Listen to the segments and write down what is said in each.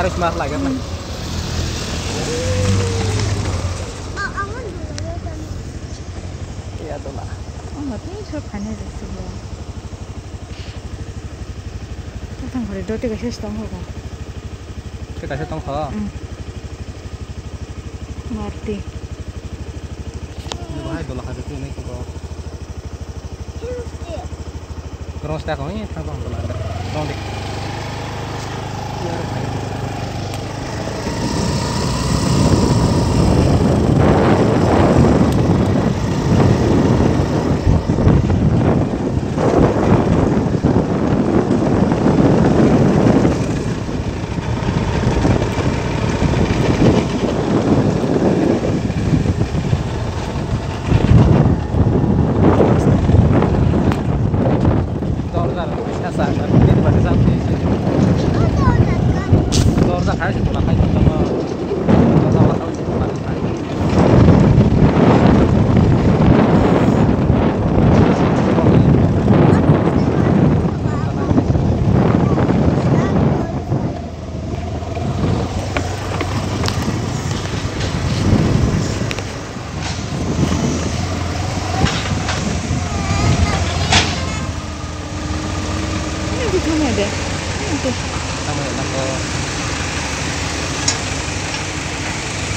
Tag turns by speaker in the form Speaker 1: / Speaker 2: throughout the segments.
Speaker 1: harus mas lagi kan. Iya tuh lah.
Speaker 2: Oh, nggak tahu siapa kan ya sebelah. Tentang hari dua tiga sih setengah kan.
Speaker 1: Kita setong kok.
Speaker 2: Ngerti.
Speaker 1: Ini bahaya tuh lah ada tuh ini kok. Terus tak kau ini tambah tuh ada. Terus dik.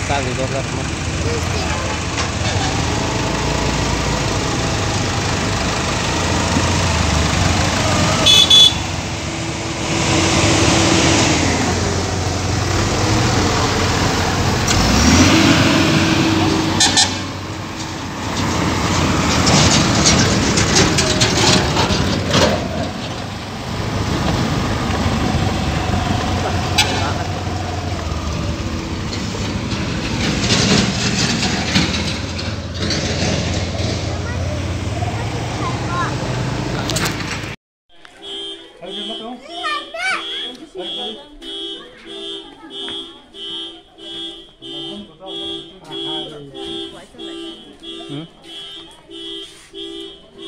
Speaker 1: Kali dolar mah.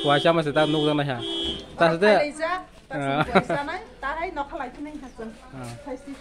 Speaker 1: Kuasa masih tak nunggu sana ya. Tak sudah.
Speaker 3: Kuasa mana? Tak ada nak halai tu nih hasil. Pasti.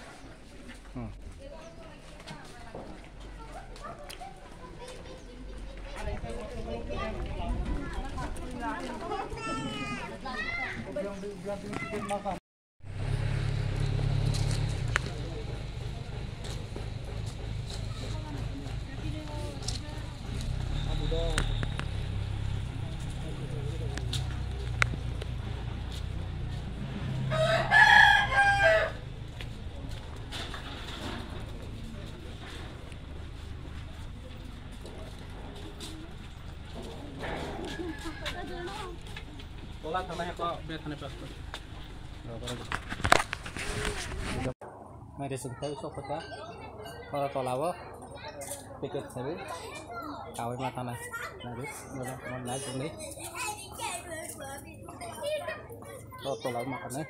Speaker 3: Tolak tanahnya kok biar tanah plastik. Mari sentai sokota. Kalau tolawa pikir sabi. Kawin mata tanah. Nari, mana naik ini. Kalau tolawa makannya.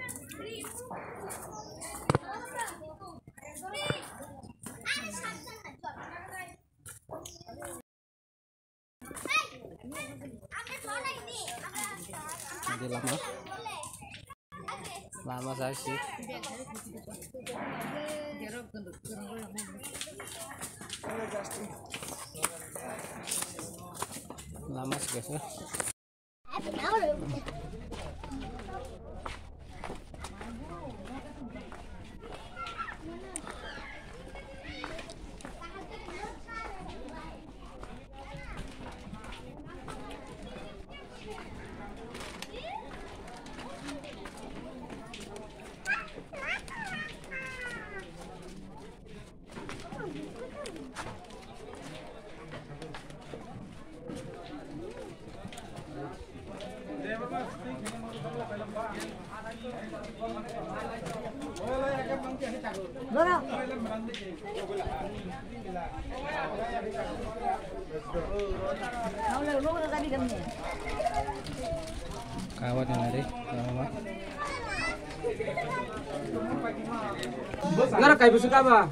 Speaker 3: Jadi lama saya sih. Lama sih guys ya. Kawat yang ada,
Speaker 4: Ngara kayak busuk apa?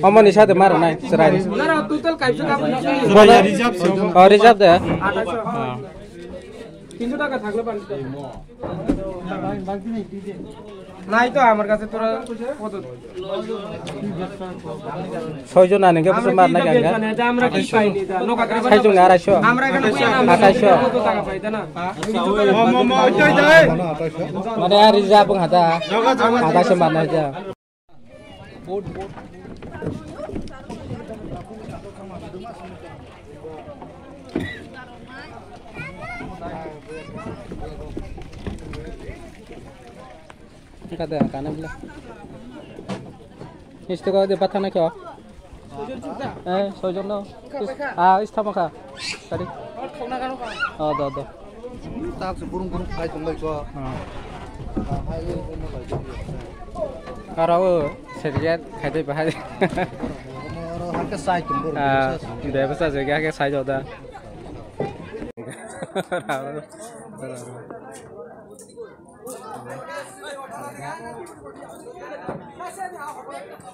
Speaker 1: Omong di satu marah naik serai.
Speaker 4: Ngara total kayak busuk apa?
Speaker 1: Oh reserve ya?
Speaker 4: Pintu tak kat hagla pan. নাই তো আমার কাছে তোরা কত
Speaker 1: 6 জন আনে কে বসে মার না গাঙ্গা
Speaker 4: আমরা কি পাইনি দা নৌকা করে
Speaker 1: 6 জন 250
Speaker 4: আমরা এখানে বুঝা না
Speaker 1: 2800
Speaker 4: কত টাকা পাই তা না
Speaker 1: মানে আর রিজার্ভ হাতা 2800 মারনা যা kata kanan bila isto ko de patana kyo sojon no istama kha tadi do
Speaker 3: tak se burung khai tong lai ko
Speaker 1: karo seriat khai bahai
Speaker 3: har ke sai tum burung
Speaker 1: de basa je ke sai joda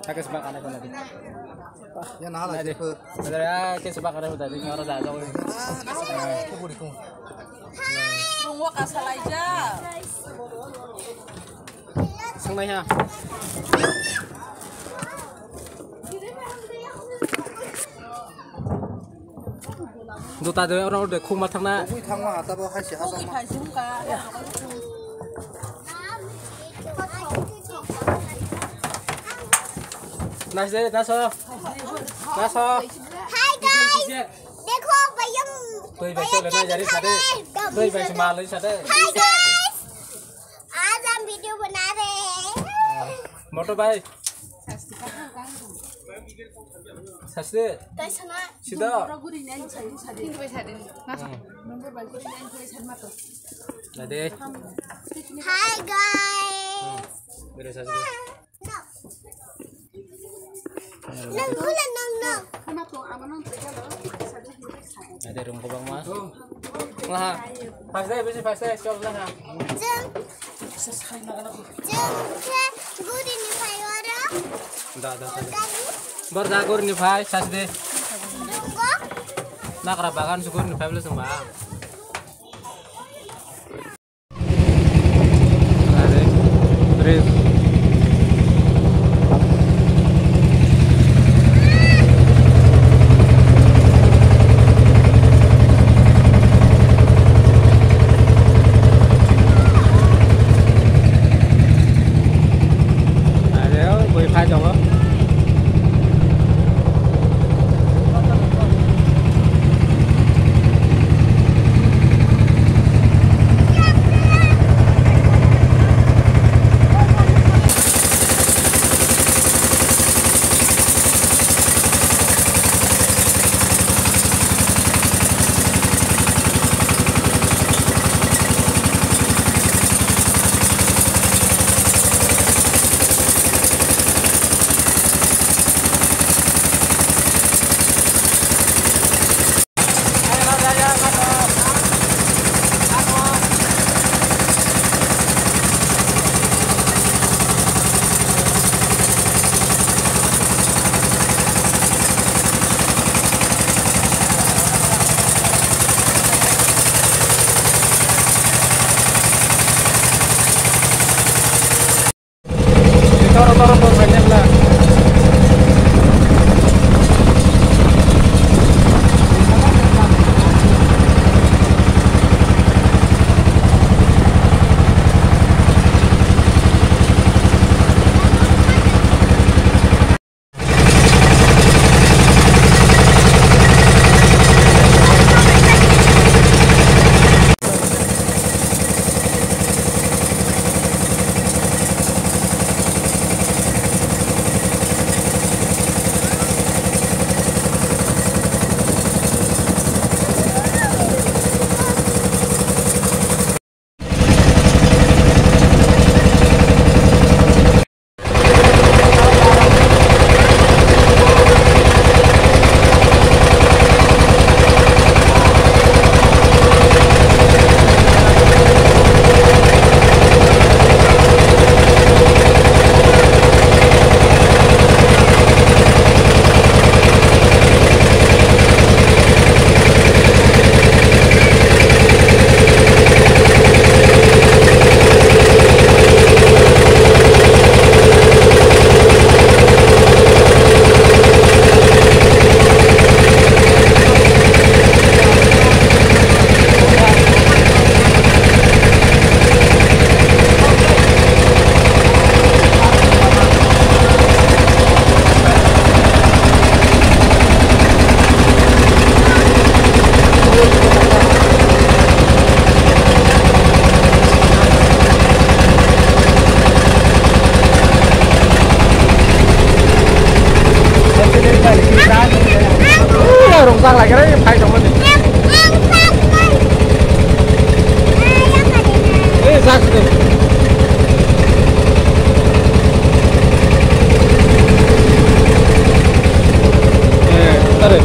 Speaker 1: Kakek sebak anak lagi.
Speaker 3: ya nah lah je
Speaker 1: Bener ya, ke sebak anak tadi ngoro da jauh.
Speaker 5: Tunggu asal aja.
Speaker 1: Sang mai ha. Duta de orang udah khung ma thang na.
Speaker 3: ui thang ma ta bo khai se ha
Speaker 5: Không phải chúng ta.
Speaker 1: Naso.
Speaker 6: Hi guys, देखो भैया
Speaker 1: Tôi về chơi lên đây जा đi. Tôi về mà lên sao đây?
Speaker 6: Hi guys, आज हम वीडियो बना रहे हैं
Speaker 1: Motor bay. Sasde.
Speaker 6: guys सुना
Speaker 1: Sida. Jadi,
Speaker 6: Hi guys
Speaker 1: beres sasde.
Speaker 6: nang ulan nang
Speaker 1: Ada rumah bang mah. Lah, pas deh, coba lah.
Speaker 6: jeng ke gudi ni payora
Speaker 1: Dah. Berdagur nih Pak, sasde.
Speaker 6: tunggu
Speaker 1: Nak rabakan syukur nih Pak semua. Ada, beres. Hai chồng đó.
Speaker 3: lagi nih, pakai kamu nih. Saks tuh. Tarik.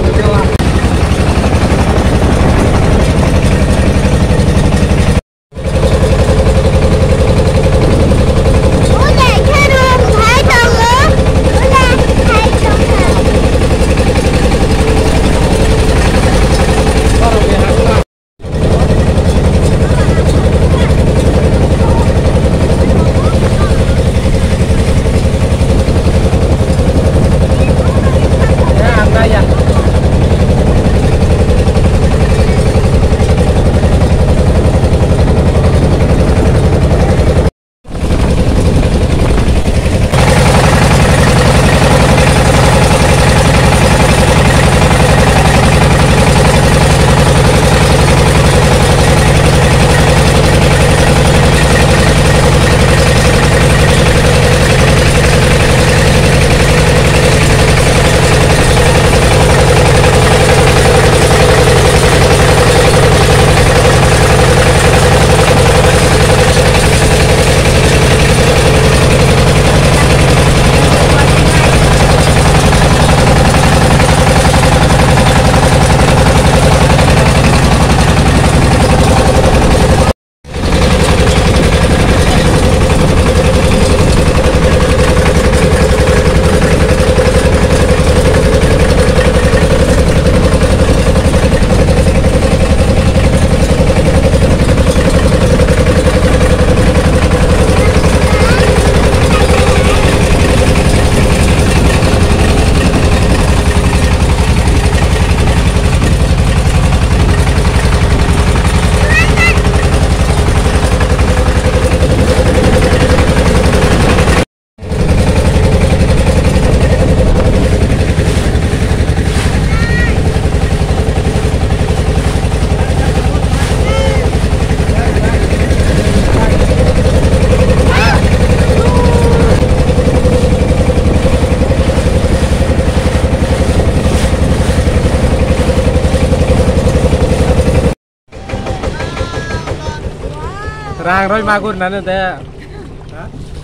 Speaker 3: Rang roi magur nana teh,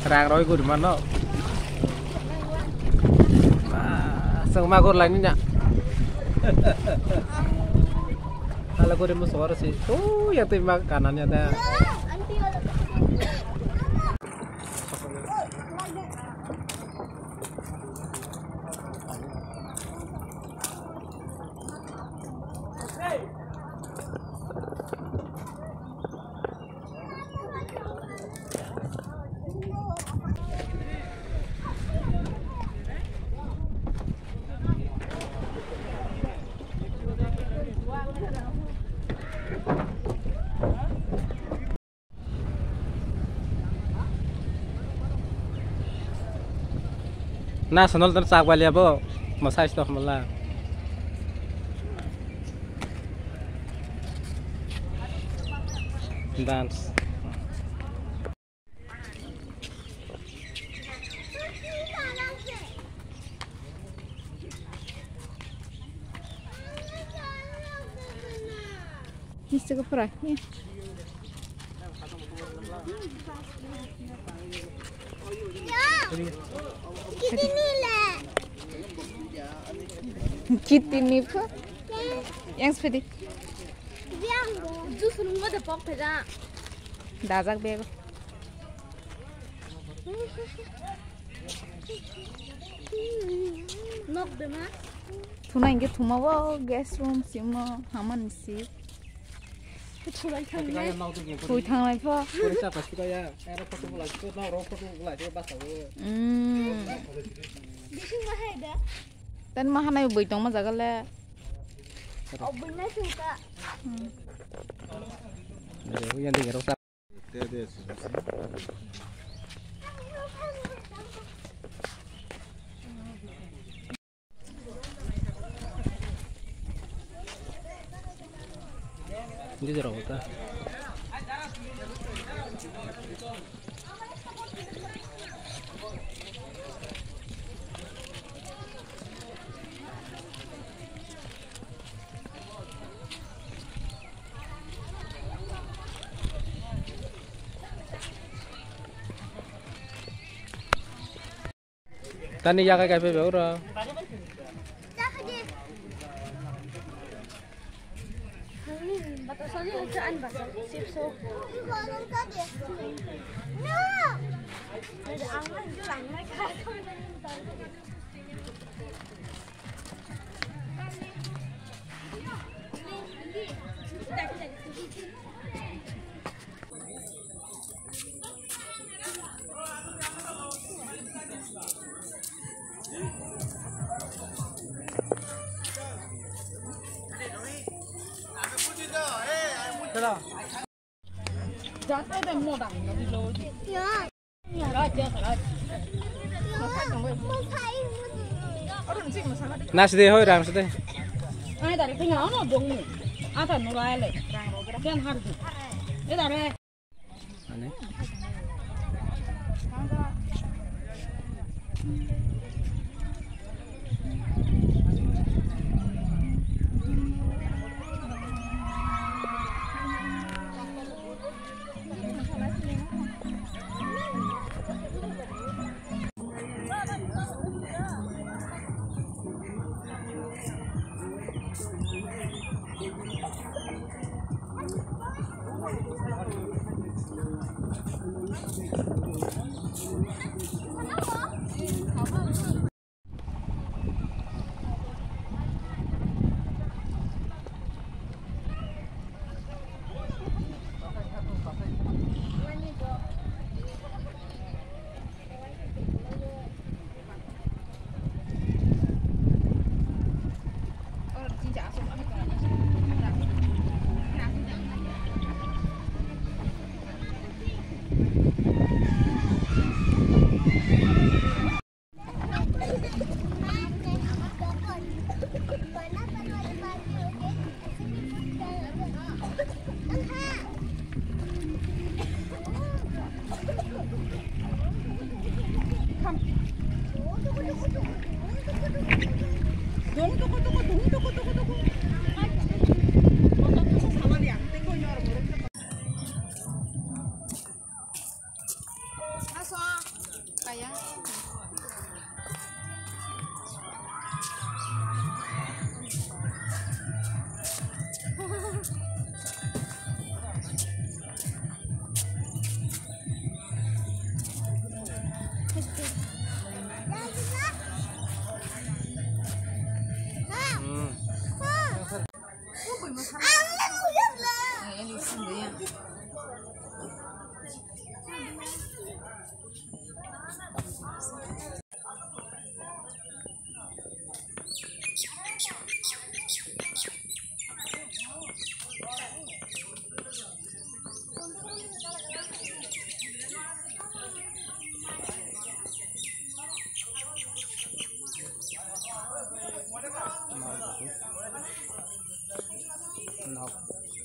Speaker 3: rang roi gur mana? Sang magur lainnya. Kalau gur mau suara sih, yang timbang kanannya teh. Nah, senol tersak balik apa? Massage toh malah. Dance.
Speaker 2: Bisa ke peraknya. Kitty nih pak, yang seperti.
Speaker 6: Jus nunggu ada pok peda.
Speaker 2: Dazak bego.
Speaker 6: Nok dema.
Speaker 2: Tuna inget tuma wo guest room sima haman sih. Tui thang lai po.
Speaker 3: Kita pasti kaya, era foto mulai itu, nah roh foto mulai itu pas aku.
Speaker 6: Bikin mahal dah.
Speaker 2: Dan mahal nih buat dong mazagal le.
Speaker 6: Oh benar suka.
Speaker 3: Yang tinggal rusak. Ini jeruk ta. Tani ya kayak bebe ora.
Speaker 6: Batasannya ujaan batas sipso. No. Ada angin jalan mereka.
Speaker 5: Jatuh dan modal lebih low.
Speaker 6: Ya.
Speaker 5: Ya raja raja.
Speaker 3: Nasi deh hoi ram sedeh.
Speaker 5: Ay dari tinggal ono dong nih. Ada nurai le. Kian harus. Ini dari.
Speaker 3: Aneh.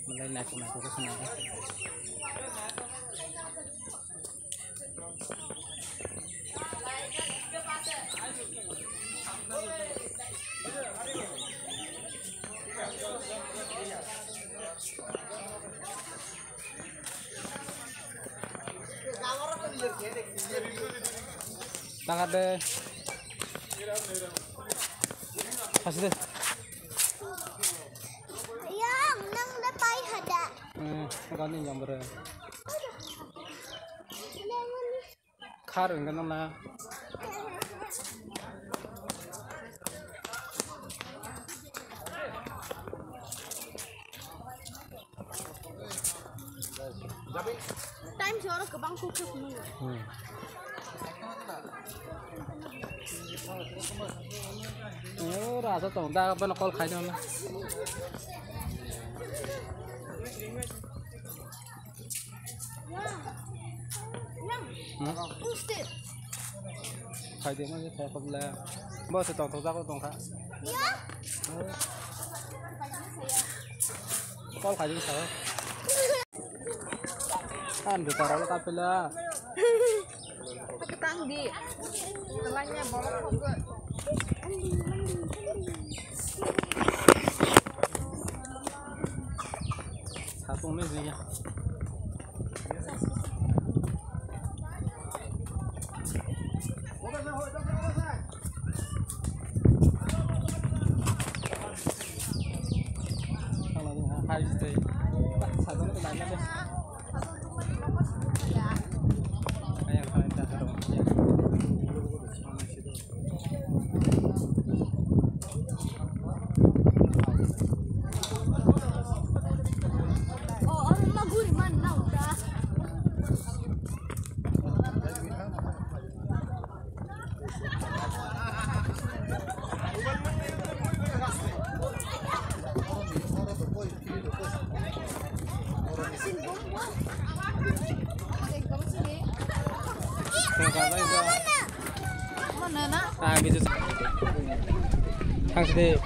Speaker 3: Mulai naik ke sana. Tangan deh. Kasih deh.
Speaker 6: Yang nang dapat hada.
Speaker 3: Kan ini yang ber. Kar enggak nana.
Speaker 6: Time suara ke bangku ke sini.
Speaker 3: Rasa tổng ta bên con khai nhau khai tiếng nó sẽ không là bao giờ tổng ra có tổng khác con khai tiếng sao kan di taruh kapela
Speaker 2: Ketanggi. Telahnya bolong juga.
Speaker 3: satu meja habis itu. Satu itu banyak deh. Kayak kalian tak tahu.
Speaker 6: Oh, orang mah gurih mana udah.
Speaker 2: Mana nak?
Speaker 3: Ah, gitu. Kang sedih.